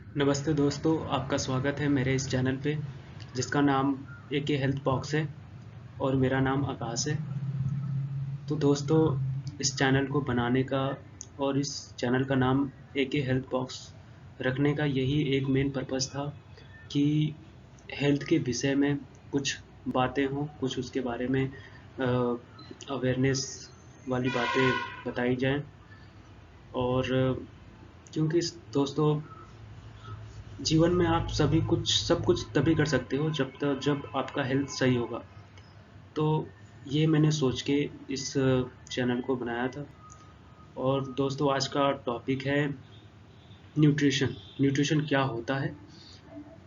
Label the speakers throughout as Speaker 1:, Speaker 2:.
Speaker 1: नमस्ते दोस्तों, आपका स्वागत है मेरे इस चैनल पे जिसका नाम एके हेल्थ बॉक्स है और मेरा नाम आकाश है। तो दोस्तों, इस चैनल को बनाने का और इस चैनल का नाम एके हेल्थ बॉक्स रखने का यही एक मेन पर्पस था कि हेल्थ के विषय में कुछ बातें हों, कुछ उसके बारे में अवेयरनेस वाली बातें बताई जाएं। और क्योंकि दोस्तों, जीवन में आप सब कुछ तभी कर सकते हो जब आपका हेल्थ सही होगा। तो ये मैंने सोच के इस चैनल को बनाया था। और दोस्तों, आज का टॉपिक है न्यूट्रिशन। न्यूट्रिशन क्या होता है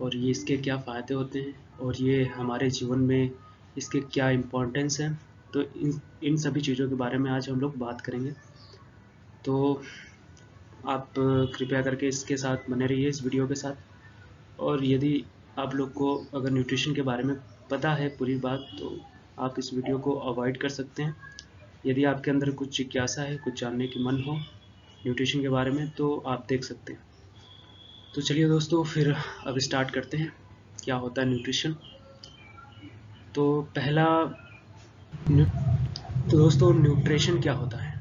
Speaker 1: और ये इसके क्या फ़ायदे होते हैं और ये हमारे जीवन में इसके क्या इम्पोर्टेंस है। तो इन सभी चीज़ों के बारे में आज हम लोग बात करेंगे। तो आप कृपया करके इसके साथ बने रहिए, इस वीडियो के साथ। और यदि आप लोग को अगर न्यूट्रिशन के बारे में पता है पूरी बात, तो आप इस वीडियो को अवॉइड कर सकते हैं। यदि आपके अंदर कुछ जिज्ञासा है, कुछ जानने की मन हो न्यूट्रिशन के बारे में, तो आप देख सकते हैं। तो चलिए दोस्तों, फिर अब स्टार्ट करते हैं क्या होता है न्यूट्रिशन। तो पहला न्यू तो दोस्तों, न्यूट्रिशन क्या होता है?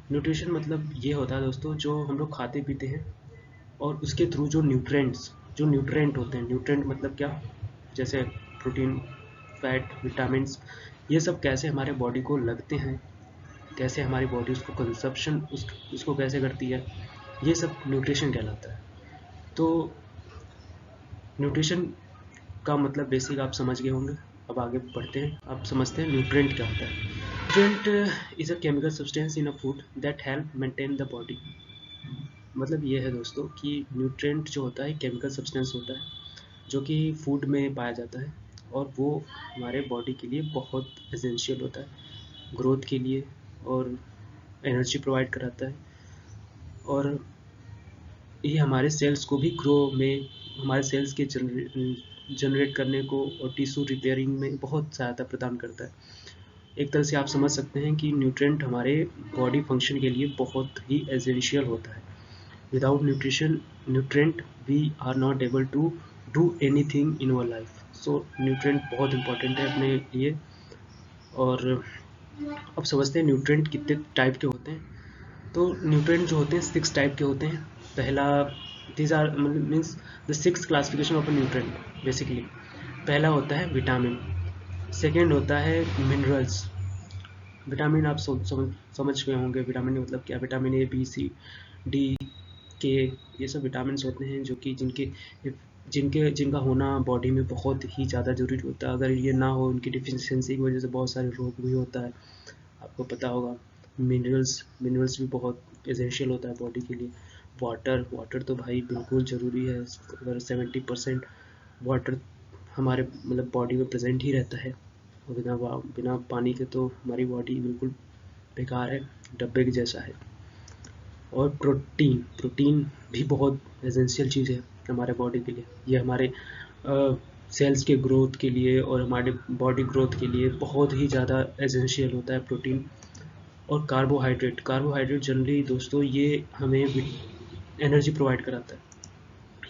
Speaker 1: न्यूट्रिशन मतलब ये होता है दोस्तों, जो हम लोग खाते पीते हैं और उसके थ्रू जो न्यूट्रेंट होते हैं। न्यूट्रेंट मतलब क्या? जैसे प्रोटीन, फैट, विटामिन्स, ये सब कैसे हमारे बॉडी को लगते हैं, कैसे हमारी बॉडी उसको कंजप्शन उसको कैसे करती है, ये सब न्यूट्रिशन कहलाता है। तो न्यूट्रिशन का मतलब बेसिक आप समझ गए होंगे। अब आगे बढ़ते हैं, आप समझते हैं न्यूट्रेंट क्या होता है। Nutrient is a chemical substance in a food that help maintain the body. मतलब ये है दोस्तों कि न्यूट्रेंट जो होता है केमिकल सब्सटेंस होता है जो कि फूड में पाया जाता है, और वो हमारे बॉडी के लिए बहुत एसेंशियल होता है ग्रोथ के लिए, और एनर्जी प्रोवाइड कराता है। और ये हमारे सेल्स को भी ग्रो में, हमारे सेल्स के जनरेट करने को और टिश्यू रिपेयरिंग में बहुत सहायता प्रदान करता है। एक तरह से आप समझ सकते हैं कि न्यूट्रेंट हमारे बॉडी फंक्शन के लिए बहुत ही एसेंशियल होता है। Without nutrient we are not able to do anything in our life. So nutrient बहुत इंपॉर्टेंट है अपने लिए। और अब समझते हैं न्यूट्रेंट कितने टाइप के होते हैं। तो न्यूट्रेंट जो होते हैं 6 टाइप के होते हैं। पहला, these are means the 6 classification of nutrient basically. पहला होता है विटामिन, सेकेंड होता है मिनरल्स। विटामिन आप समझ गए होंगे विटामिन मतलब क्या। Vitamin A, B, C, D, K, ये सब विटामिन होते हैं जो कि जिनका होना बॉडी में बहुत ही ज़्यादा ज़रूरी होता है। अगर ये ना हो, इनकी डिफिशियंसी की वजह से बहुत सारे रोग भी होता है, आपको पता होगा। मिनरल्स भी बहुत एसेंशियल होता है बॉडी के लिए। वाटर तो भाई बिल्कुल ज़रूरी है। अगर 70% वाटर हमारे मतलब बॉडी में प्रेजेंट ही रहता है, और बिना पानी के तो हमारी बॉडी बिल्कुल बेकार है, डब्बे के जैसा है। और प्रोटीन भी बहुत एसेंशियल चीज़ है हमारे बॉडी के लिए। ये हमारे सेल्स के ग्रोथ के लिए और हमारे बॉडी ग्रोथ के लिए बहुत ही ज़्यादा एसेंशियल होता है प्रोटीन। और कार्बोहाइड्रेट जनरली दोस्तों ये हमें एनर्जी प्रोवाइड कराता है।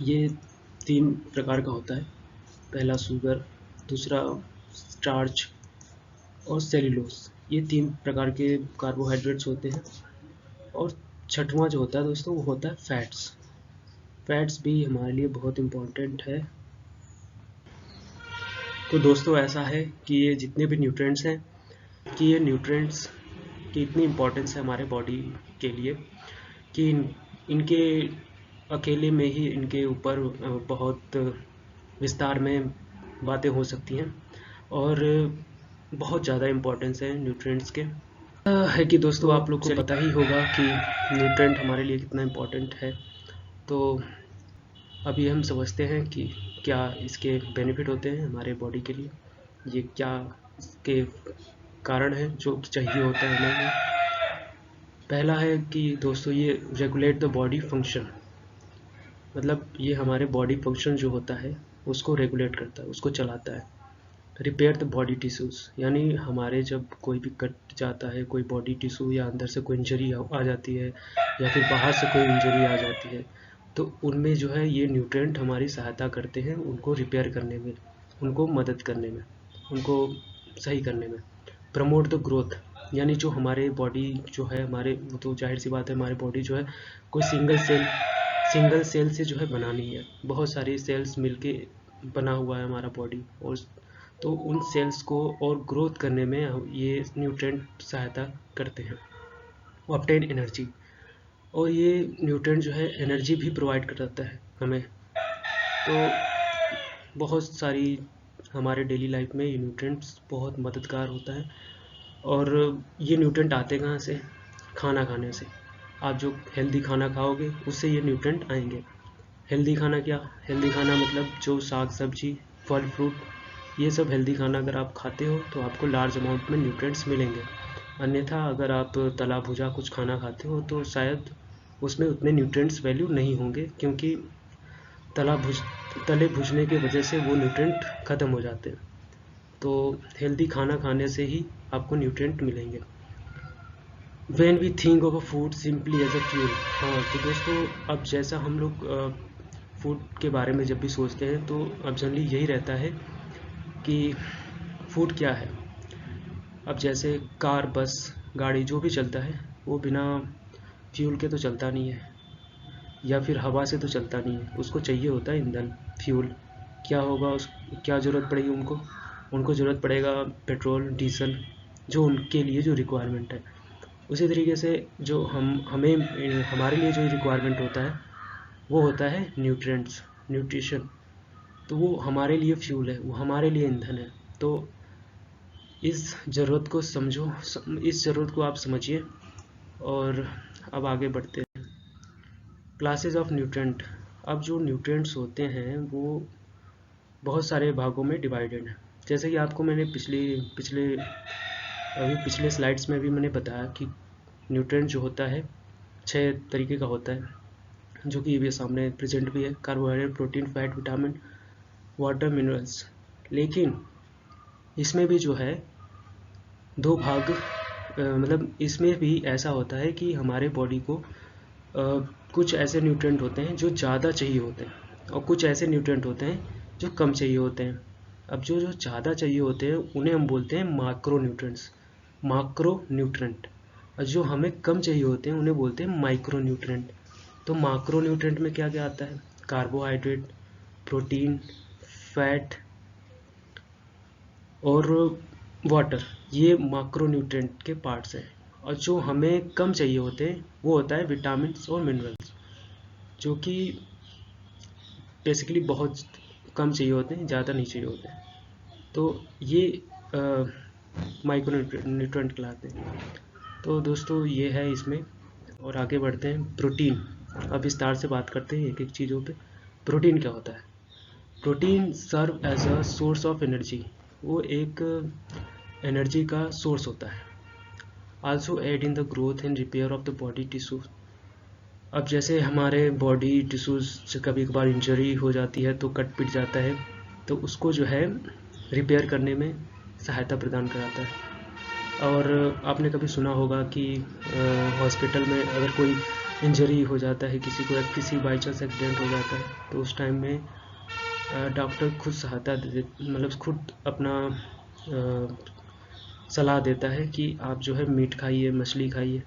Speaker 1: ये 3 प्रकार का होता है। पहला शुगर, दूसरा स्टार्च और सेल्यूलोज। ये 3 प्रकार के कार्बोहाइड्रेट्स होते हैं। और छठवां जो होता है दोस्तों, वो होता है फैट्स भी हमारे लिए बहुत इम्पोर्टेंट है। तो दोस्तों, ऐसा है कि ये जितने भी न्यूट्रिएंट्स हैं, कि ये न्यूट्रिएंट्स की इतनी इम्पोर्टेंस है हमारे बॉडी के लिए कि इनके अकेले में ही इनके ऊपर बहुत विस्तार में बातें हो सकती हैं। और बहुत ज़्यादा इम्पोर्टेंस है न्यूट्रिएंट्स के। है कि दोस्तों, आप लोग को पता ही होगा कि न्यूट्रिएंट हमारे लिए कितना इम्पोर्टेंट है। तो अभी हम समझते हैं कि क्या इसके बेनिफिट होते हैं हमारे बॉडी के लिए, ये क्या इसके कारण हैं जो चाहिए होता है हमें। पहला है कि दोस्तों, ये रेगुलेट द बॉडी फंक्शन। मतलब ये हमारे बॉडी फंक्शन जो होता है उसको रेगुलेट करता है, उसको चलाता है। रिपेयर द बॉडी टिश्यूज़, यानी हमारे जब कोई भी कट जाता है कोई बॉडी टिश्यू, या अंदर से कोई इंजरी आ जाती है, या फिर बाहर से कोई इंजरी आ जाती है, तो उनमें जो है ये न्यूट्रिएंट हमारी सहायता करते हैं उनको रिपेयर करने में, उनको मदद करने में, उनको सही करने में। प्रमोट द ग्रोथ, यानी जो हमारे बॉडी जो है हमारे, वो तो जाहिर सी बात है हमारी बॉडी जो है कोई सिंगल सेल से जो है बना नहीं है, बहुत सारी सेल्स मिलके बना हुआ है हमारा बॉडी, और तो उन सेल्स को और ग्रोथ करने में ये न्यूट्रिएंट सहायता करते हैं। ऑब्टेन एनर्जी, और ये न्यूट्रिएंट जो है एनर्जी भी प्रोवाइड करता है हमें। तो बहुत सारी हमारे डेली लाइफ में ये न्यूट्रिएंट्स बहुत मददगार होता है। और ये न्यूट्रिएंट आते कहाँ से? खाना खाने से। आप जो हेल्दी खाना खाओगे उससे ये न्यूट्रिएंट आएंगे। हेल्दी खाना क्या? हेल्दी खाना मतलब जो साग सब्जी, फल फ्रूट, ये सब हेल्दी खाना अगर आप खाते हो तो आपको लार्ज अमाउंट में न्यूट्रिएंट्स मिलेंगे। अन्यथा अगर आप तला भुजा कुछ खाना खाते हो तो शायद उसमें उतने न्यूट्रिएंट्स वैल्यू नहीं होंगे, क्योंकि तले भुजने की वजह से वो न्यूट्रिएंट ख़त्म हो जाते हैं। तो हेल्दी खाना खाने से ही आपको न्यूट्रिएंट मिलेंगे। When we think of a food simply as a fuel, हाँ तो दोस्तों अब जैसा हम लोग फूड के बारे में जब भी सोचते हैं तो अब जनरली यही रहता है कि फूड क्या है। अब जैसे कार, बस, गाड़ी जो भी चलता है वो बिना फ्यूल के तो चलता नहीं है, या फिर हवा से तो चलता नहीं है, उसको चाहिए होता है ईंधन, फ्यूल। क्या होगा क्या ज़रूरत पड़ेगी उनको ज़रूरत पड़ेगा पेट्रोल, डीजल, जो उनके लिए जो रिक्वायरमेंट है। उसी तरीके से जो हमारे लिए जो रिक्वायरमेंट होता है वो होता है न्यूट्रिशन। तो वो हमारे लिए फ्यूल है, वो हमारे लिए ईंधन है। तो इस ज़रूरत को समझो, इस ज़रूरत को आप समझिए। और अब आगे बढ़ते हैं। Classes of nutrient. अब जो न्यूट्रिएंट्स होते हैं वो बहुत सारे भागों में डिवाइडेड है। जैसे कि आपको मैंने पिछले स्लाइड्स में भी मैंने बताया कि न्यूट्रिएंट जो होता है 6 तरीके का होता है, जो कि ये सामने प्रेजेंट भी है। Carbohydrate, protein, fat, vitamin, water, minerals. लेकिन इसमें भी जो है 2 भाग, मतलब इसमें भी ऐसा होता है कि हमारे बॉडी को कुछ ऐसे न्यूट्रिएंट होते हैं जो ज़्यादा चाहिए होते हैं, और कुछ ऐसे न्यूट्रिएंट होते हैं जो कम चाहिए होते हैं। अब जो ज़्यादा चाहिए होते हैं उन्हें हम बोलते हैं माक्रो न्यूट्रिएंट, और जो हमें कम चाहिए होते हैं उन्हें बोलते हैं माइक्रो न्यूट्रिएंट। तो माक्रो न्यूट्रिएंट में क्या क्या आता है? कार्बोहाइड्रेट, प्रोटीन, फैट और वाटर, ये माक्रो न्यूट्रिएंट के पार्ट्स हैं। और जो हमें कम चाहिए होते हैं वो होता है विटामिन्स और मिनरल्स, जो कि बेसिकली बहुत कम चाहिए होते हैं, ज़्यादा नहीं चाहिए होते हैं। तो ये माइक्रो न्यूट्रिएंट कहलाते हैं। तो दोस्तों ये है इसमें। और आगे बढ़ते हैं। प्रोटीन, अब विस्तार से बात करते हैं एक एक चीज़ों पे। प्रोटीन क्या होता है? Protein serve as a source of energy, वो एक एनर्जी का सोर्स होता है। Also aid in the growth and repair of the body tissues. अब जैसे हमारे बॉडी टिश्यूज से कभी कभार इंजरी हो जाती है तो कट पिट जाता है, तो उसको जो है रिपेयर करने में सहायता प्रदान कराता है। और आपने कभी सुना होगा कि हॉस्पिटल में अगर कोई इंजरी हो जाता है किसी को, किसी बाई चांस एक्सीडेंट हो जाता है, तो उस टाइम में डॉक्टर खुद सहायता मतलब खुद अपना सलाह देता है कि आप जो है मीट खाइए, मछली खाइए।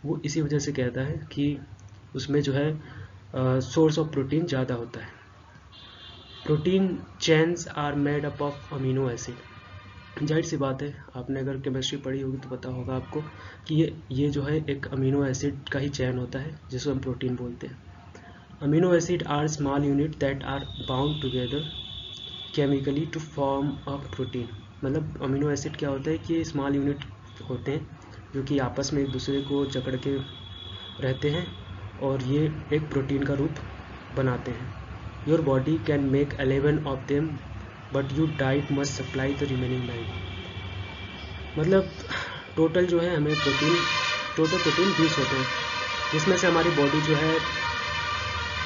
Speaker 1: वो इसी वजह से कहता है कि उसमें जो है सोर्स ऑफ प्रोटीन ज़्यादा होता है। Protein chains are made up of amino acid. जाहिर सी बात है, आपने अगर केमिस्ट्री पढ़ी होगी तो पता होगा आपको कि ये जो है एक अमीनो एसिड का ही चैन होता है जिसको हम प्रोटीन बोलते हैं। Amino acid are small unit that are bound together chemically to form a protein. मतलब अमीनो एसिड क्या होता है कि ये स्मॉल यूनिट होते हैं जो कि आपस में एक दूसरे को जकड़ के रहते हैं और ये एक प्रोटीन का रूप बनाते हैं। Your body can make 11 of them but you diet must supply the remaining 9। मतलब टोटल जो है हमें टोटल प्रोटीन 20 होते हैं, जिसमें से हमारी बॉडी जो है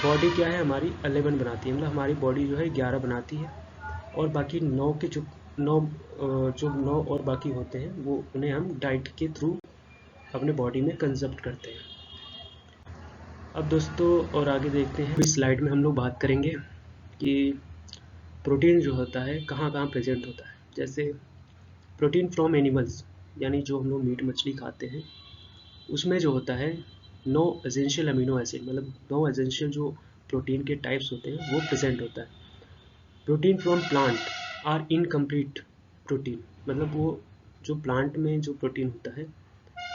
Speaker 1: क्या है हमारी 11 बनाती है। मतलब हमारी बॉडी जो है 11 बनाती है, और बाकी 9 और बाकी होते हैं वो उन्हें हम डाइट के थ्रू अपने बॉडी में कंजप्ट करते हैं। अब दोस्तों और आगे देखते हैं। इस स्लाइड में हम लोग बात करेंगे कि प्रोटीन जो होता है कहाँ कहाँ प्रेजेंट होता है। जैसे प्रोटीन फ्रॉम एनिमल्स, यानी जो हम लोग मीट मछली खाते हैं, उसमें जो होता है 9 एसेंशियल अमीनो एसिड, मतलब 9 एसेंशियल जो प्रोटीन के टाइप्स होते हैं वो प्रेजेंट होता है। Protein from plant are incomplete protein, मतलब वो जो प्लांट में जो प्रोटीन होता है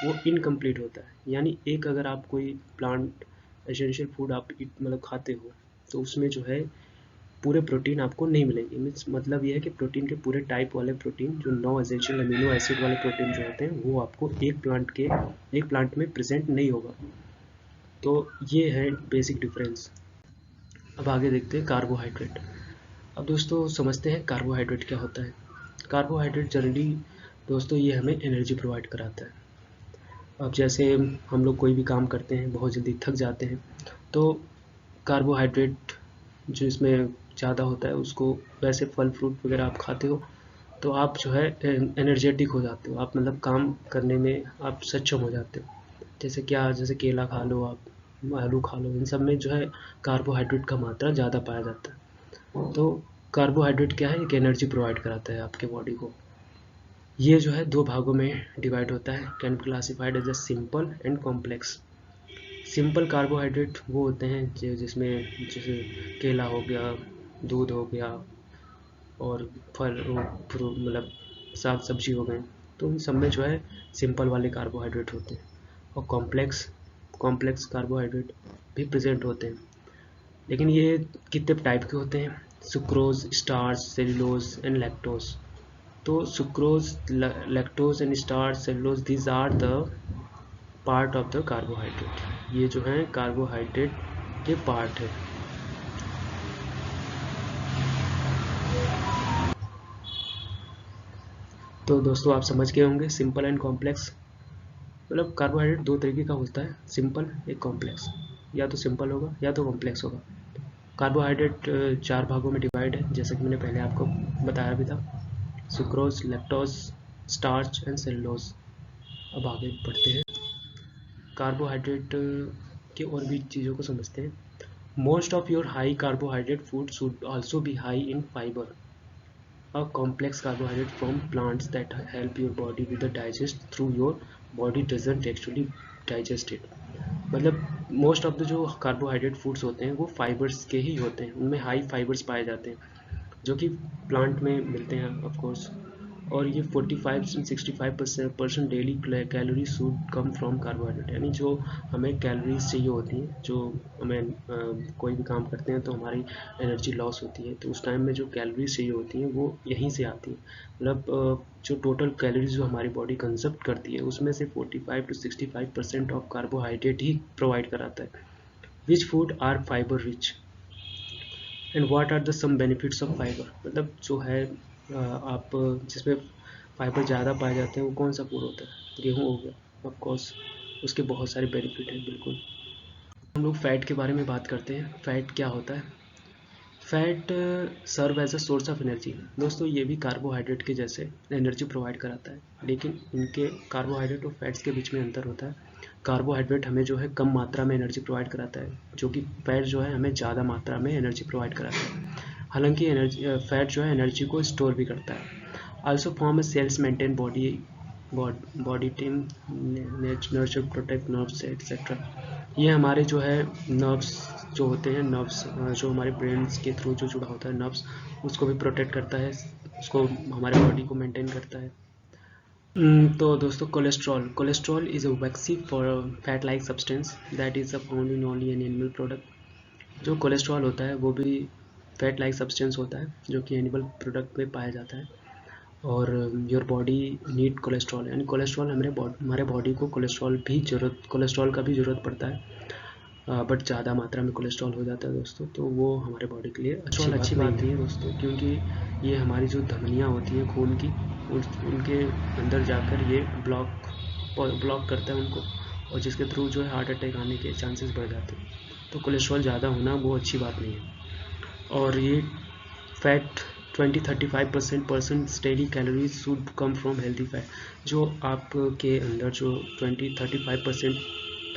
Speaker 1: वो इनकम्प्लीट होता है। यानी एक अगर आप कोई प्लांट एसेंशियल फूड आप मतलब खाते हो तो उसमें जो है पूरे प्रोटीन आपको नहीं मिलेंगे। मीन्स मतलब ये है कि प्रोटीन के पूरे टाइप वाले प्रोटीन, जो 9 एसेंशियल अमीनो एसिड वाले प्रोटीन जो होते हैं वो आपको एक प्लांट में प्रेजेंट नहीं होगा। तो ये है बेसिक डिफरेंस। अब आगे देखते हैं कार्बोहाइड्रेट। अब दोस्तों समझते हैं कार्बोहाइड्रेट क्या होता है। कार्बोहाइड्रेट जनरली दोस्तों ये हमें एनर्जी प्रोवाइड कराता है। अब जैसे हम लोग कोई भी काम करते हैं, बहुत जल्दी थक जाते हैं, तो कार्बोहाइड्रेट जो इसमें ज़्यादा होता है उसको, वैसे फल फ्रूट वगैरह आप खाते हो तो आप जो है एनर्जेटिक हो जाते हो, आप मतलब काम करने में आप सक्षम हो जाते हो। जैसे केला खा लो, आप आलू खा लो, इन सब में जो है कार्बोहाइड्रेट का मात्रा ज़्यादा पाया जाता है। तो कार्बोहाइड्रेट क्या है, एक एनर्जी प्रोवाइड कराता है आपके बॉडी को। ये जो है दो भागों में डिवाइड होता है, can be classified as a simple and complex. Simple carbohydrate वो होते हैं जिसमें जैसे केला हो गया, दूध हो गया, और फल मतलब साग सब्जी हो गए, तो इन सब में जो है सिंपल वाले कार्बोहाइड्रेट होते हैं। और कॉम्प्लेक्स कार्बोहाइड्रेट भी प्रेजेंट होते हैं, लेकिन ये कितने टाइप के होते हैं। Sucrose, starch, cellulose and lactose. तो sucrose, lactose and starch, cellulose, these are the part of the carbohydrate. ये जो है कार्बोहाइड्रेट के पार्ट है। तो दोस्तों आप समझ गए होंगे सिंपल एंड कॉम्प्लेक्स। मतलब कार्बोहाइड्रेट दो तरीके का होता है, सिंपल एक कॉम्प्लेक्स। या तो सिंपल होगा या तो कॉम्प्लेक्स होगा। कार्बोहाइड्रेट चार भागों में डिवाइड है, जैसा कि मैंने पहले आपको बताया भी था। Sucrose, lactose, starch and cellulose. अब आगे बढ़ते हैं, कार्बोहाइड्रेट के और भी चीज़ों को समझते हैं। Most of your high carbohydrate food should also be high in fibre, a complex carbohydrate from plants that help your body with the digest through your body doesn't actually digest it। मतलब most of the जो carbohydrate foods होते हैं वो fibres के ही होते हैं, उनमें high fibres पाए जाते हैं जो कि प्लांट में मिलते हैं ऑफ कोर्स। और ये 45 से 65% daily calorie should come from carbohydrate. यानी जो हमें कैलोरीज चाहिए होती हैं, जो हमें कोई भी काम करते हैं तो हमारी एनर्जी लॉस होती है, तो उस टाइम में जो कैलोरीज चाहिए होती हैं वो यहीं से आती हैं। मतलब जो टोटल कैलोरीज जो हमारी बॉडी कंजप्ट करती है उसमें से 45 to 65% ऑफ कार्बोहाइड्रेट ही प्रोवाइड कराता है। Which food are fibre rich and what are the some benefits of fibre. मतलब जो है आप जिसमें फाइबर ज़्यादा पाए जाते हैं वो कौन सा फूड होता है, गेहूँ हो गया ऑफ कोर्स, उसके बहुत सारे बेनिफिट हैं बिल्कुल। हम लोग फैट के बारे में बात करते हैं। फैट क्या होता है। Fat serve as a source of energy. दोस्तों ये भी कार्बोहाइड्रेट के जैसे एनर्जी प्रोवाइड कराता है, लेकिन इनके कार्बोहाइड्रेट और फैट्स के बीच में अंतर होता है। कार्बोहाइड्रेट हमें जो है कम मात्रा में एनर्जी प्रोवाइड कराता है, जो कि फैट जो है हमें ज़्यादा मात्रा में एनर्जी प्रोवाइड कराता है। हालांकि एनर्जी फैट जो है एनर्जी को स्टोर भी करता है। Also form cells maintain body team, nurture, protect nerves etcetera. ये हमारे जो है नर्व्स जो होते हैं, नर्व्स जो हमारे ब्रेन के थ्रू जो जुड़ा होता है नर्व्स, उसको भी प्रोटेक्ट करता है, उसको हमारे बॉडी को मेंटेन करता है। तो दोस्तों cholesterol is a vaccine for fat like substance that is found in only an animal product. जो कोलेस्ट्रॉल होता है वो भी फैट लाइक सब्सटेंस होता है जो कि एनिमल प्रोडक्ट में पाया जाता है। और योर बॉडी नीड कोलेस्ट्रॉल, यानी कोलेस्ट्रॉल हमारे बॉडी को कोलेस्ट्रॉल का भी ज़रूरत पड़ता है, बट ज़्यादा मात्रा में कोलेस्ट्रॉल हो जाता है दोस्तों, तो वो हमारे बॉडी के लिए अच्छी बात नहीं है दोस्तों, क्योंकि ये हमारी जो धमनियाँ होती हैं खून की, उनके अंदर जाकर ये ब्लॉक करता है उनको, और जिसके थ्रू जो है हार्ट अटैक आने के चांसेस बढ़ जाते हैं। तो कोलेस्ट्रॉल ज़्यादा होना वो अच्छी बात नहीं है। और ये fat 20-35% daily calories should come from healthy fat. जो आपके अंदर जो 20-35%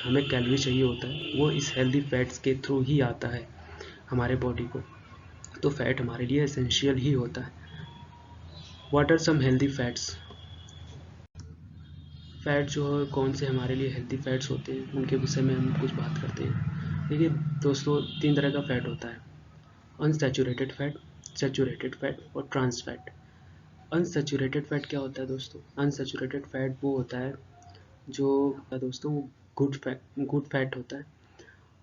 Speaker 1: हमें कैलोरी चाहिए होता है वो इस हेल्दी फैट्स के थ्रू ही आता है हमारे बॉडी को। तो फैट हमारे लिए एसेंशियल ही होता है। What are some healthy fats? Fat जो है कौन से हमारे लिए हेल्दी फैट्स होते हैं उनके विषय में हम कुछ बात करते हैं। देखिए दोस्तों, 3 तरह का फैट होता है, अनसैचुरेटेड फैट, सैचुरेटेड फैट और ट्रांस फैट। अनसैचुरेटेड फैट क्या होता है दोस्तों? अनसैचुरेटेड फैट वो होता है जो दोस्तों वो गुड फैट होता है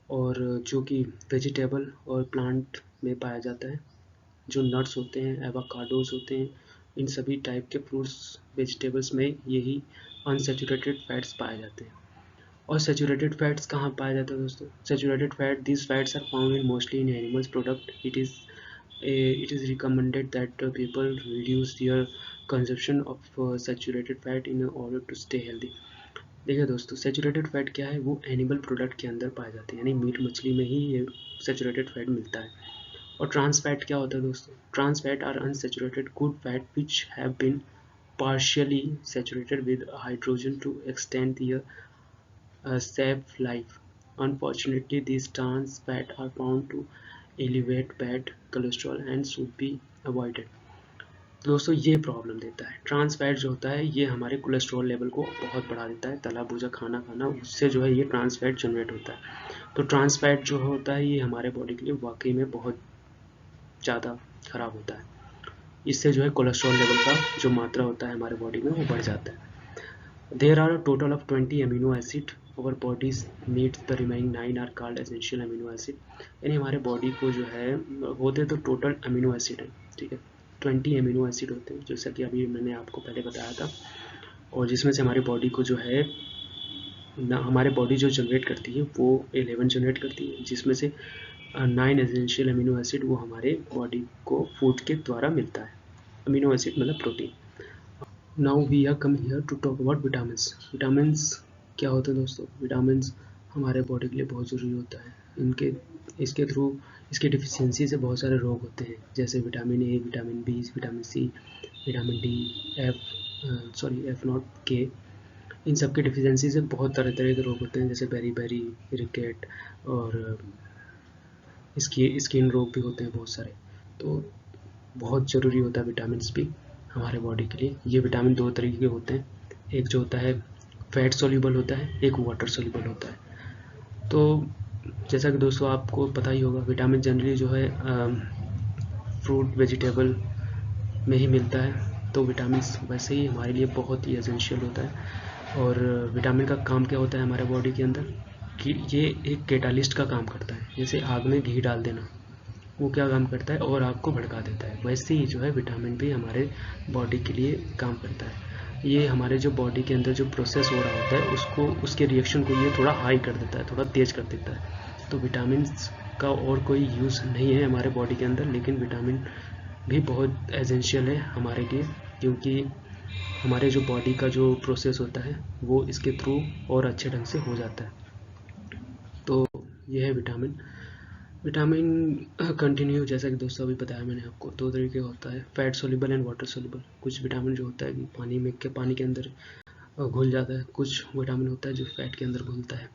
Speaker 1: और जो कि वेजिटेबल और प्लांट में पाया जाता है। जो नट्स होते हैं, एवोकाडोस होते हैं, इन सभी टाइप के फ्रूट्स वेजिटेबल्स में यही अनसैचुरेटेड फैट्स पाए जाते हैं। और सैचुरेटेड फैट्स कहाँ पाया जाता है दोस्तों? Saturated fat, this fats are found in mostly in animals product. It is recommended that people reduce their consumption of saturated fat in order to stay healthy। देखिए दोस्तों, सैचुरेटेड फैट क्या है? वो एनिमल प्रोडक्ट के अंदर पाए जाते हैं, यानी मीट मछली में ही ये सैचुरेटेड फैट मिलता है। और ट्रांस फैट क्या होता है दोस्तों? Trans fat are unsaturated good fat which have been partially saturated with hydrogen to extend their shelf life. Unfortunately, these trans fat are found to elevate bad cholesterol and should be avoided। दोस्तों ये problem देता है, trans fat जो होता है ये हमारे cholesterol level को बहुत बढ़ा देता है। तला भुजा खाना खाना, उससे जो है ये ट्रांस फैट जनरेट होता है। तो ट्रांस फैट जो होता है ये हमारे बॉडी के लिए वाकई में बहुत ज़्यादा खराब होता है। इससे जो है कोलेस्ट्रॉल लेवल का जो मात्रा होता है हमारे बॉडी में वो बढ़ जाता है। There are a total of 20 amino acid, our bodies needs the remaining 9 are called essential amino acid. यानी हमारे बॉडी को जो है होते तो टोटल अमीनो एसिड है, ठीक है, 20 अमीनो एसिड होते हैं, जैसा कि अभी मैंने आपको पहले बताया था। और जिसमें से हमारी बॉडी को जो है हमारे बॉडी जो जनरेट करती है वो 11 जनरेट करती है, जिसमें से 9 एसेंशियल अमीनो एसिड वो हमारे बॉडी को फूड के द्वारा मिलता है। अमीनो एसिड मतलब protein. Now we are come here to talk about vitamins. Vitamins क्या होते हैं दोस्तों? विटामिन्स हमारे बॉडी के लिए बहुत ज़रूरी होता है। इसके थ्रू इसकी डिफिशियंसी से बहुत सारे रोग होते हैं, जैसे vitamin A, vitamin B, vitamin C, vitamin D, F not K. इन सब की डिफिशियंसी से बहुत तरह तरह के रोग होते हैं, जैसे बेरी रिकेट और स्किन रोग भी होते हैं बहुत सारे। तो बहुत ज़रूरी होता है विटामिन भी हमारे बॉडी के लिए। ये विटामिन 2 तरीके के होते हैं, एक जो होता है फैट सोल्यूबल होता है, एक वाटर सोल्यूबल होता है। तो जैसा कि दोस्तों आपको पता ही होगा, विटामिन जनरली जो है फ्रूट वेजिटेबल में ही मिलता है। तो विटामिन वैसे ही हमारे लिए बहुत ही एसेंशियल होता है। और विटामिन का काम क्या होता है हमारे बॉडी के अंदर कि ये एक कैटालिस्ट का काम करता है। जैसे आग में घी डाल देना, वो क्या काम करता है और आग को भड़का देता है, वैसे ही जो है विटामिन भी हमारे बॉडी के लिए काम करता है। ये हमारे जो बॉडी के अंदर जो प्रोसेस हो रहा होता है उसको, उसके रिएक्शन को ये थोड़ा हाई कर देता है, थोड़ा तेज कर देता है। तो विटामिन का और कोई यूज़ नहीं है हमारे बॉडी के अंदर, लेकिन विटामिन भी बहुत एसेंशियल है हमारे लिए, क्योंकि हमारे जो बॉडी का जो प्रोसेस होता है वो इसके थ्रू और अच्छे ढंग से हो जाता है। तो यह है विटामिन कंटिन्यू। जैसा कि दोस्तों अभी बताया मैंने आपको, 2 तरीके का होता है, fat soluble and water soluble. कुछ विटामिन जो होता है कि पानी के अंदर घुल जाता है, कुछ विटामिन होता है जो फैट के अंदर घुलता है।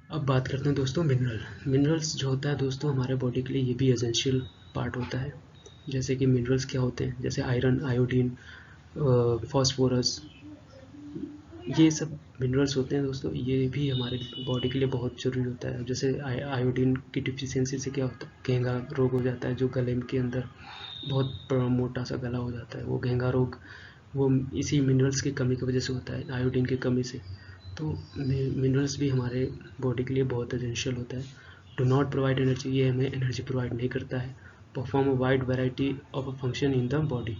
Speaker 1: अब बात करते हैं दोस्तों मिनरल्स जो होता है दोस्तों हमारे बॉडी के लिए ये भी एसेंशियल पार्ट होता है। जैसे कि मिनरल्स क्या होते हैं, जैसे आयरन, आयोडीन, फॉस्फोरस, ये सब मिनरल्स होते हैं दोस्तों, ये भी हमारे बॉडी के लिए बहुत ज़रूरी होता है। जैसे आयोडीन की डिफिशियंसी से क्या होता है, घेंघा रोग हो जाता है, जो गले के अंदर बहुत मोटा सा गला हो जाता है, वो घेंघा रोग वो इसी मिनरल्स की कमी की वजह से होता है, आयोडीन की कमी से। तो मिनरल्स भी हमारे बॉडी के लिए बहुत एसेंशियल होता है। डू नॉट प्रोवाइड एनर्जी, ये हमें एनर्जी प्रोवाइड नहीं करता है। Perform a wide variety of a function in the body,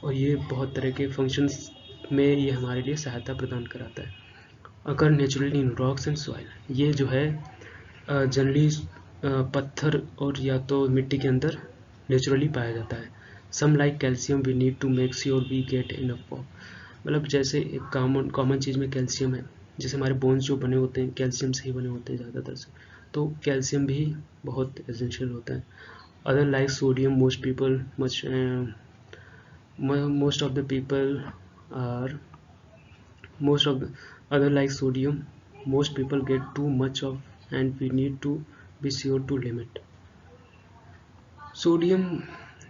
Speaker 1: और ये बहुत तरह के फंक्शंस में ये हमारे लिए सहायता प्रदान कराता है। अगर naturally in rocks and soil, ये जो है जनरली पत्थर और या तो मिट्टी के अंदर नेचुरली पाया जाता है। Some like calcium we need to make sure we get enough of, मतलब जैसे एक कॉमन चीज़ में कैल्शियम है, जैसे हमारे बोन्स जो बने होते हैं कैल्शियम से ही बने होते हैं ज़्यादातर से, तो कैल्शियम भी बहुत एसेंशियल होता है। Other like sodium, most of the people are most of the other like sodium most people get too much of, and we need to be sure to limit. Sodium,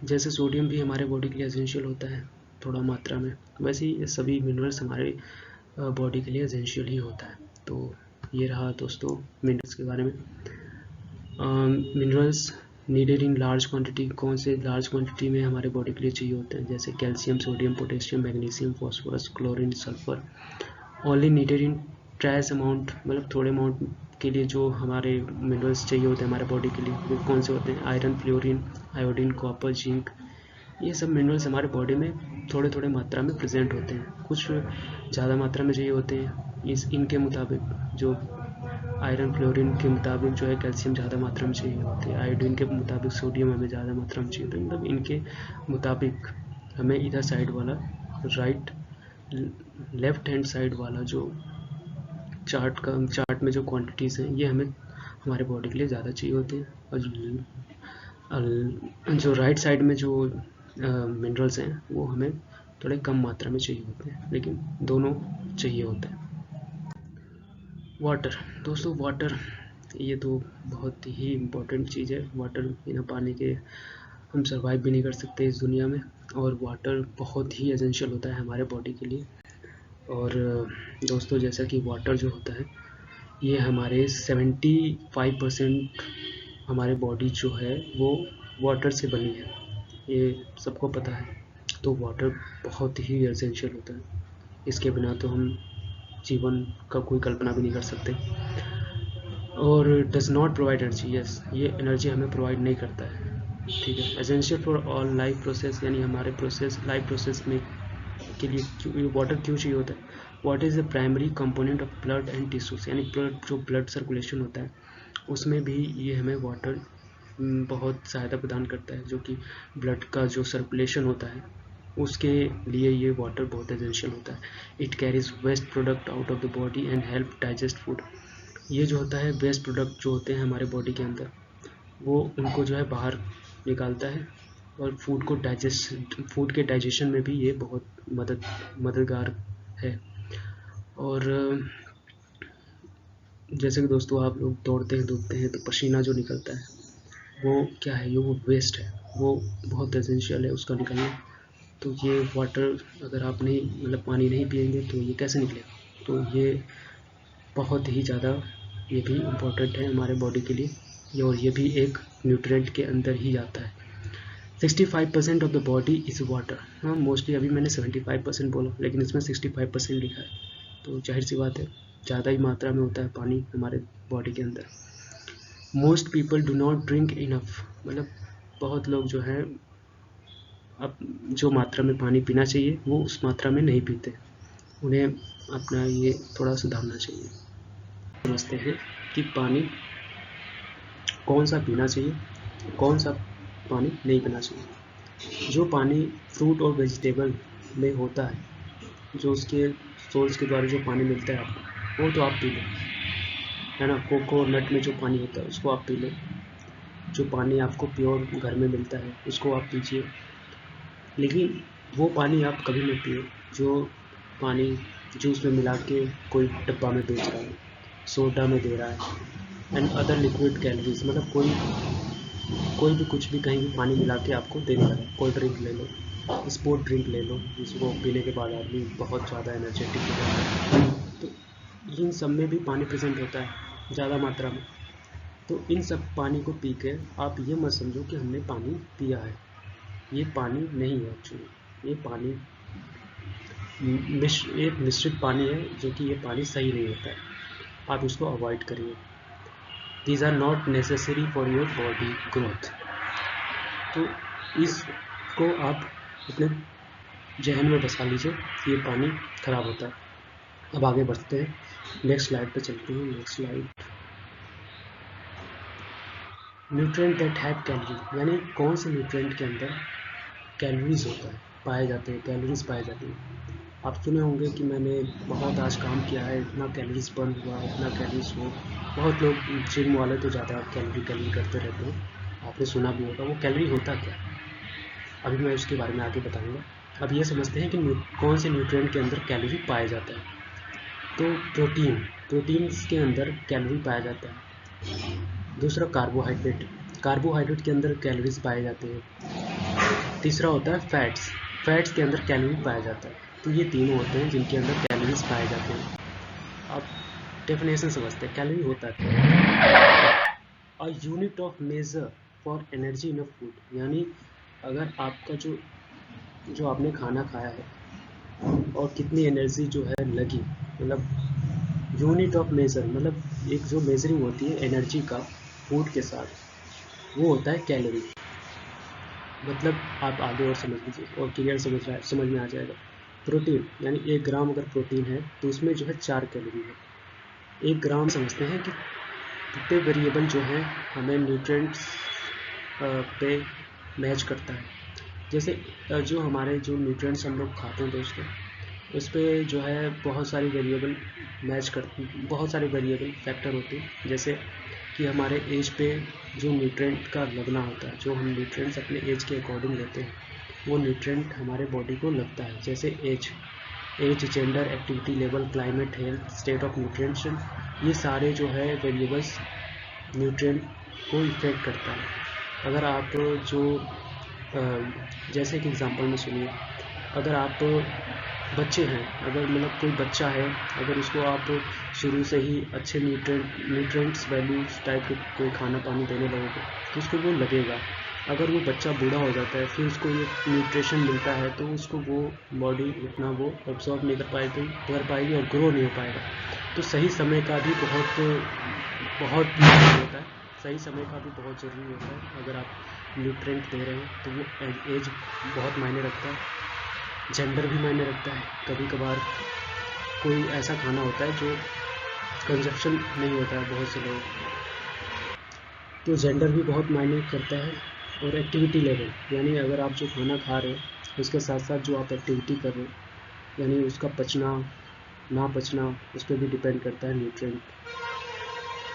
Speaker 1: जैसे sodium भी हमारे body के लिए essential होता है थोड़ा मात्रा में, वैसे ही सभी मिनरल्स हमारे बॉडी के लिए एसेंशियल ही होता है। तो ये रहा दोस्तों मिनरल्स के बारे में। Minerals needed in large quantity, कौन से लार्ज क्वांटिटी में हमारे बॉडी के लिए चाहिए होते हैं, जैसे calcium, sodium, potassium, magnesium, phosphorus, chlorine, sulphur. Only needed in trace amount, मतलब थोड़े अमाउंट के लिए जो हमारे मिनरल्स चाहिए होते हैं हमारे बॉडी के लिए, वो कौन से होते हैं, iron, fluorine, iodine, copper, zinc. ये सब मिनरल्स हमारे बॉडी में थोड़े थोड़े मात्रा में प्रेजेंट होते हैं, कुछ ज़्यादा मात्रा में चाहिए होते हैं। इनके मुताबिक जो आयरन, फ्लोरीन के मुताबिक जो है कैल्शियम ज़्यादा मात्रा में चाहिए होती है, आयोडीन के मुताबिक सोडियम हमें ज़्यादा मात्रा में चाहिए होता है। मतलब इनके मुताबिक हमें इधर साइड वाला राइट लेफ्ट हैंड साइड वाला जो चार्ट में जो क्वांटिटीज़ हैं ये हमें हमारे बॉडी के लिए ज़्यादा चाहिए होते हैं, और जो राइट साइड में जो मिनरल्स हैं वो हमें थोड़े कम मात्रा में चाहिए होते हैं, लेकिन दोनों चाहिए होते हैं। वाटर, दोस्तों वाटर ये तो बहुत ही इम्पोर्टेंट चीज़ है। वाटर बिना पानी के हम सर्वाइव भी नहीं कर सकते इस दुनिया में, और वाटर बहुत ही एसेंशियल होता है हमारे बॉडी के लिए। और दोस्तों जैसा कि वाटर जो होता है ये हमारे 75% हमारे बॉडी जो है वो वाटर से बनी है, ये सबको पता है। तो वाटर बहुत ही एसेंशियल होता है, इसके बिना तो हम जीवन का कोई कल्पना भी नहीं कर सकते। और does not provide energy, yes ये एनर्जी हमें प्रोवाइड नहीं करता है, ठीक है। Essential for all life process, यानी हमारे प्रोसेस लाइफ प्रोसेस में के लिए वाटर क्यों चाहिए होता है। Water is the primary component of blood and tissues, यानी जो ब्लड सर्कुलेशन होता है उसमें भी ये हमें वाटर बहुत सहायता प्रदान करता है, जो कि ब्लड का जो सर्कुलेशन होता है उसके लिए ये वाटर बहुत एसेंशियल होता है। It carries waste product out of the body and help digest food. ये जो होता है वेस्ट प्रोडक्ट जो होते हैं हमारे बॉडी के अंदर, वो उनको जो है बाहर निकालता है, और फूड के डाइजेशन में भी ये बहुत मददगार है। और जैसे कि दोस्तों आप लोग दौड़ते हैं धूपते हैं तो पसीना जो निकलता है वो क्या है, ये वो वेस्ट है, वो बहुत एसेंशियल है उसका निकलना। तो ये वाटर अगर आप नहीं मतलब पानी नहीं पिएंगे तो ये कैसे निकलेगा। तो ये बहुत ही ज़्यादा ये भी इम्पोर्टेंट है हमारे बॉडी के लिए, और ये भी एक न्यूट्रिएंट के अंदर ही आता है। 65% of the body is water. हाँ मोस्टली अभी मैंने 75% बोला, लेकिन इसमें 65% लिखा है, तो जाहिर सी बात है ज़्यादा ही मात्रा में होता है पानी हमारे बॉडी के अंदर। Most people do not drink enough, मतलब बहुत लोग जो हैं अब जो मात्रा में पानी पीना चाहिए वो उस मात्रा में नहीं पीते, उन्हें अपना ये थोड़ा सुधारना चाहिए। समझते हैं कि पानी कौन सा पीना चाहिए, कौन सा पानी नहीं पीना चाहिए। जो पानी फ्रूट और वेजिटेबल में होता है, जो उसके सोर्स के द्वारा जो पानी मिलता है आपको, वो तो आप पी लो, है ना। कोकोनट में जो पानी होता है उसको आप पी लो, जो पानी आपको प्योर घर में मिलता है उसको आप पीजिए। लेकिन वो पानी आप कभी मत पियो जो पानी जूस में मिला के कोई डब्बा में बेच रहा है, सोडा में दे रहा है, एंड अदर लिक्विड कैलोरीज, मतलब कोई भी कुछ भी कहीं भी पानी मिला के आपको दे रहा है। कोल्ड ड्रिंक ले लो, स्पोर्ट ड्रिंक ले लो, जिसको पीने के बाद आदमी बहुत ज़्यादा एनर्जेटिक हो जाता है, तो इन सब में भी पानी प्रेजेंट होता है ज़्यादा मात्रा में। तो इन सब पानी को पी के आप ये मत समझो कि हमने पानी पिया है, ये पानी नहीं है एक्चुअली, ये पानी एक मिश्रित पानी है, जो कि ये पानी सही नहीं होता है, आप इसको अवॉइड करिए। These are not necessary for your body growth. तो इसको आप अपने जहन में बसा लीजिए कि ये पानी खराब होता है। अब आगे बढ़ते हैं, नेक्स्ट स्लाइड पे चलते हैं। Next slide, nutrient that have calorie, यानी कौन से न्यूट्रिएंट के अंदर कैलोरीज होता है, पाए जाते हैं, कैलोरीज पाए जाती हैं। आप सुने होंगे कि मैंने बहुत आज काम किया है, इतना कैलोरीज बर्न हुआ, इतना कैलोरीज हो। बहुत लोग जिम वाले तो ज़्यादा कैलोरी करते रहते हैं, आपने सुना भी होगा। वो कैलोरी होता क्या, अभी मैं उसके बारे में आगे बताऊंगा। अब ये समझते हैं कि कौन से न्यूट्रिएंट के अंदर कैलोरी पाया जाता है। तो प्रोटीन, प्रोटीन्स के अंदर कैलोरी पाया जाता है। दूसरा कार्बोहाइड्रेट, कार्बोहाइड्रेट के अंदर कैलोरीज पाए जाते हैं। तीसरा होता है फैट्स, फैट्स के अंदर कैलोरी पाया जाता है। तो ये तीनों होते हैं जिनके अंदर कैलोरीज पाए जाते हैं। अब डेफिनेशन समझते हैं, कैलोरी होता है a unit of measure for energy in a food, यानी अगर आपका जो आपने खाना खाया है और कितनी एनर्जी जो है लगी, मतलब यूनिट ऑफ मेजर, मतलब एक जो मेजरिंग होती है एनर्जी का फूड के साथ, वो होता है कैलोरी। मतलब आप आगे और समझ लीजिए और क्लियर समझ में आ जाएगा। प्रोटीन यानी 1 ग्राम अगर प्रोटीन है तो उसमें जो है 4 कैलोरी है। 1 ग्राम समझते हैं कि कितने वेरिएबल जो है हमें न्यूट्रिएंट्स पे मैच करता है। जैसे जो हमारे जो न्यूट्रिएंट्स हम लोग खाते हैं दोस्तों, उस पर जो है बहुत सारी वेरिएबल मैच करती, बहुत सारे वेरिएबल फैक्टर होते हैं। जैसे कि हमारे एज पे जो न्यूट्रिएंट का लगना होता है, जो हम न्यूट्रिएंट्स अपने एज के अकॉर्डिंग लेते हैं, वो न्यूट्रिएंट हमारे बॉडी को लगता है। जैसे age, gender, activity level, climate, health, state of nutrition, ये सारे जो है वेरिएबल्स न्यूट्रिएंट को इफेक्ट करता है। अगर आप जो जैसे कि एग्जांपल में सुनिए, अगर आप बच्चे हैं, अगर मतलब कोई बच्चा है, अगर उसको आप शुरू से ही अच्छे न्यूट्रिएंट्स वैल्यूज टाइप के कोई खाना पानी देने लगोगे तो उसको वो लगेगा। अगर वो बच्चा बूढ़ा हो जाता है फिर उसको ये न्यूट्रिशन मिलता है तो उसको वो बॉडी उतना वो एब्जॉर्ब नहीं कर पाएगी और ग्रो नहीं हो पाएगा। तो सही समय का भी बहुत बहुत ज़रूरी होता है, सही समय का भी बहुत ज़रूरी होता है। अगर आप न्यूट्रिएंट दे रहे हैं तो वो एज बहुत मायने रखता है, जेंडर भी मायने रखता है। कभी कभार कोई ऐसा खाना होता है जो कंजप्शन नहीं होता है बहुत से लोग, तो जेंडर भी बहुत मायने करता है। और एक्टिविटी लेवल, यानी अगर आप जो खाना खा रहे हो उसके साथ साथ जो आप एक्टिविटी कर रहे हो, यानी उसका पचना ना पचना, उस पर भी डिपेंड करता है न्यूट्रिएंट।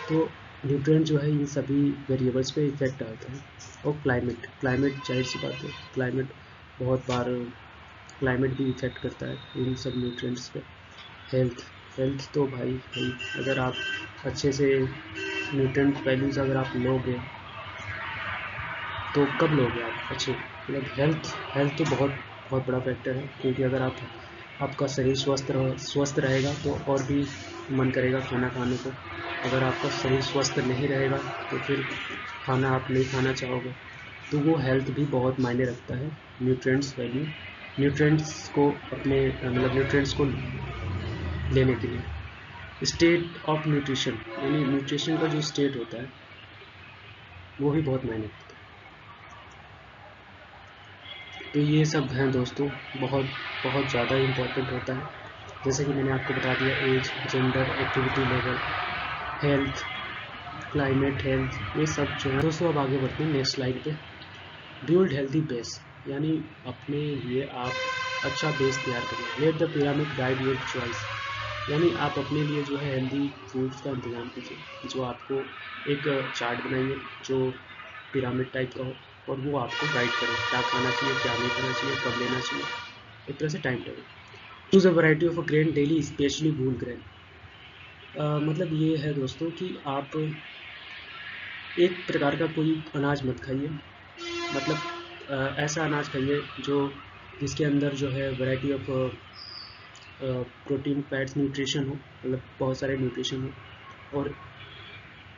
Speaker 1: तो न्यूट्रिएंट जो है इन सभी वेरिएबल्स पे इफेक्ट डालता है। और क्लाइमेट, जाहिर सी बात है, क्लाइमेट बहुत बार क्लाइमेट भी इफेक्ट करता है इन सब न्यूट्रिएंट्स पे। हेल्थ, तो भाई अगर आप अच्छे से न्यूट्रिएंट वैल्यूज अगर आप लोगे तो कब लोगे आप अच्छे, मतलब हेल्थ तो बहुत बहुत बड़ा फैक्टर है। क्योंकि अगर आपका शरीर स्वस्थ रहेगा तो और भी मन करेगा खाना खाने को। अगर आपका शरीर स्वस्थ नहीं रहेगा तो फिर खाना आप नहीं खाना चाहोगे। तो वो हेल्थ भी बहुत मायने रखता है न्यूट्रिएंट्स वैल्यू, न्यूट्रिएंट्स को अपने मतलब न्यूट्रिएंट्स को लेने के लिए। स्टेट ऑफ न्यूट्रिशन, यानी न्यूट्रिशन का जो स्टेट होता है वो भी बहुत मायने रखता है। तो ये सब हैं दोस्तों, बहुत बहुत ज़्यादा इम्पोर्टेंट होता है। जैसे कि मैंने आपको बता दिया, age, gender, activity level, health, climate, health, ये सब जो है दोस्तों। अब आगे बढ़ते हैं नेक्स्ट स्लाइड पे। बिल्ड हेल्दी बेस, यानी अपने लिए आप अच्छा बेस तैयार करें। Let the pyramid guide your choice, यानी आप अपने लिए जो है हेल्दी फूड्स का इंतजाम कीजिए। जो आपको एक चार्ट बनाइए जो पिरामिड टाइप का हो और वो आपको गाइड करे, क्या खाना चाहिए, क्या नहीं खाना चाहिए, कब लेना चाहिए, एक तरह से time table. Choose a variety of a grain daily, specially whole grain. मतलब ये है दोस्तों कि आप एक प्रकार का कोई अनाज मत खाइए, मतलब ऐसा अनाज खाइए जिसके अंदर जो है variety of protein, fats, nutrition हो, मतलब बहुत सारे न्यूट्रिशन हो।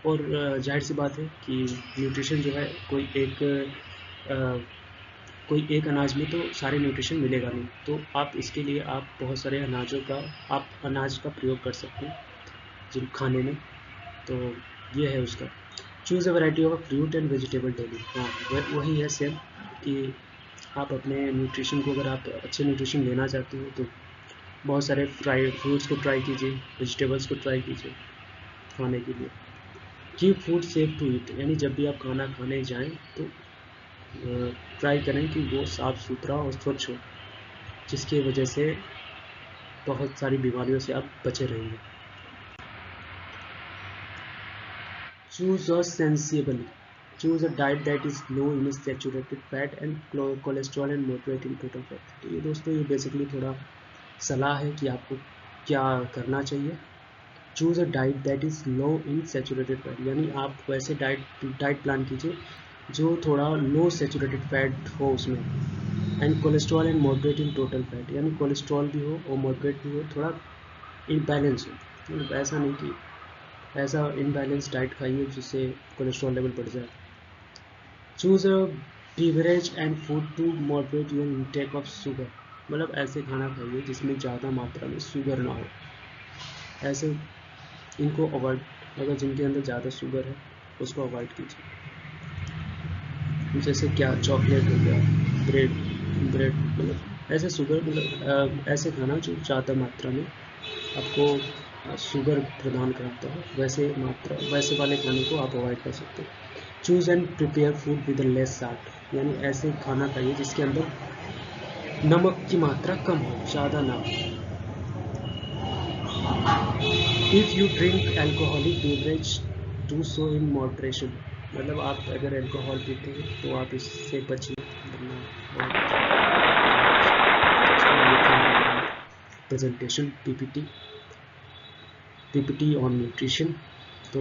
Speaker 1: और जाहिर सी बात है कि न्यूट्रिशन जो है कोई एक अनाज में तो सारे न्यूट्रिशन मिलेगा नहीं। तो आप इसके लिए आप बहुत सारे अनाज का प्रयोग कर सकते हैं जिन खाने में। तो ये है उसका। Choose a variety of fruit and vegetable daily. हाँ, वही है सेम कि आप अपने न्यूट्रिशन को, अगर आप अच्छे न्यूट्रिशन लेना चाहते हो तो बहुत सारे फ्रूट्स को ट्राई कीजिए, वेजिटेबल्स को ट्राई कीजिए खाने के लिए। Keep food safe to eat, यानी जब भी आप खाना खाने जाएं तो ट्राई करें कि वो साफ़ सुथरा और स्वच्छ हो, जिसकी वजह से बहुत सारी बीमारियों से आप बचे रहेंगे। Choose a sensibly, choose a diet that is low in saturated fat and cholesterol and moderate in total fat. तो ये दोस्तों ये बेसिकली थोड़ा सलाह है कि आपको क्या करना चाहिए। Choose a diet that is low in saturated fat, यानी आप वैसे डाइट प्लान कीजिए जो थोड़ा लो सैचुरेटेड फैट हो उसमें, and cholesterol and moderate in total fat, यानी कोलेस्ट्रॉल भी हो और मॉडरेट भी हो, थोड़ा इम्बैलेंस हो, मतलब ऐसा नहीं कि ऐसा इम्बैलेंस डाइट खाइए जिससे कोलेस्ट्रॉल लेवल बढ़ जाए। Choose a beverage and food to moderate your intake of sugar, मतलब ऐसे खाना खाइए जिसमें ज़्यादा मात्रा में शुगर ना हो, ऐसे इनको अवॉइड, अगर जिनके अंदर ज़्यादा शुगर है उसको अवॉइड कीजिए, जैसे क्या चॉकलेट हो गया, ब्रेड ब्रेड मतलब ऐसे शुगर, मतलब ऐसे खाना जो ज़्यादा मात्रा में आपको शुगर प्रदान कराता हो, वैसे वाले खाने को आप अवॉइड कर सकते हो। Choose and prepare food with less salt, यानी ऐसे खाना खाइए जिसके अंदर नमक की मात्रा कम हो, ज़्यादा ना हो। If you drink alcoholic beverage do so in moderation, मतलब आप अगर अल्कोहल पीते हैं तो आप इससे बचिए, वरना बहुत प्रेजेंटेशन पीपीटी ऑन न्यूट्रिशन। तो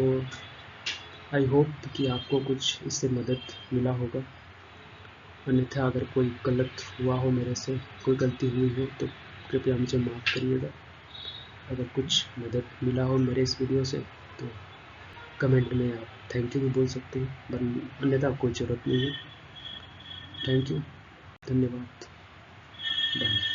Speaker 1: आई होप कि आपको कुछ इससे मदद मिला होगा, अन्यथा अगर कोई गलत हुआ हो, मेरे से कोई गलती हुई हो तो कृपया मुझे माफ़ करिएगा। अगर कुछ मदद मिला हो मेरे इस वीडियो से तो कमेंट में आप थैंक यू भी बोल सकते हैं, अन्यथा कोई ज़रूरत नहीं है। थैंक यू, धन्यवाद, बाय।